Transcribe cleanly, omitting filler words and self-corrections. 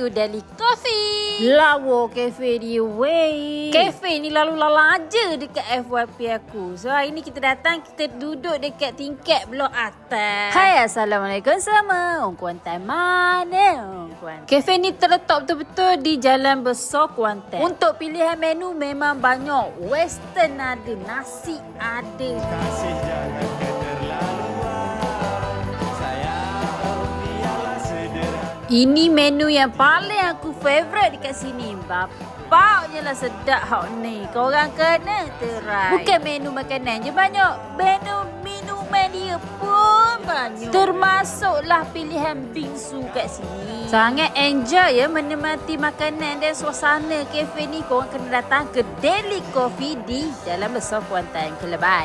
to Daily Coffee. Lawa kafe dia wey. Kafe ni lalu lalang aja dekat FYP aku. So hari ni kita datang, kita duduk dekat tingkat blok atas. Hai, Assalamualaikum semua. Orang Kuantan mana? Orang Kuantan. Kafe ni terletak betul-betul di Jalan Besar Kuantan. Untuk pilihan menu memang banyak. Western ada, nasi ada. Kasih jangan keterlaluan. Sayang biarlah sederhana. Ini menu yang paling aku favourite dekat sini. Bapaknya lah sedap hak ni. Korang kena try. Bukan menu makanan je banyak. Menu minuman dia pun banyak. Termasuklah pilihan bingsu kat sini. Sangat enjoy ya menikmati makanan dan suasana kafe ni. Korang kena datang ke Daily Coffee di Jalan Besar Kuantan, Kelebai.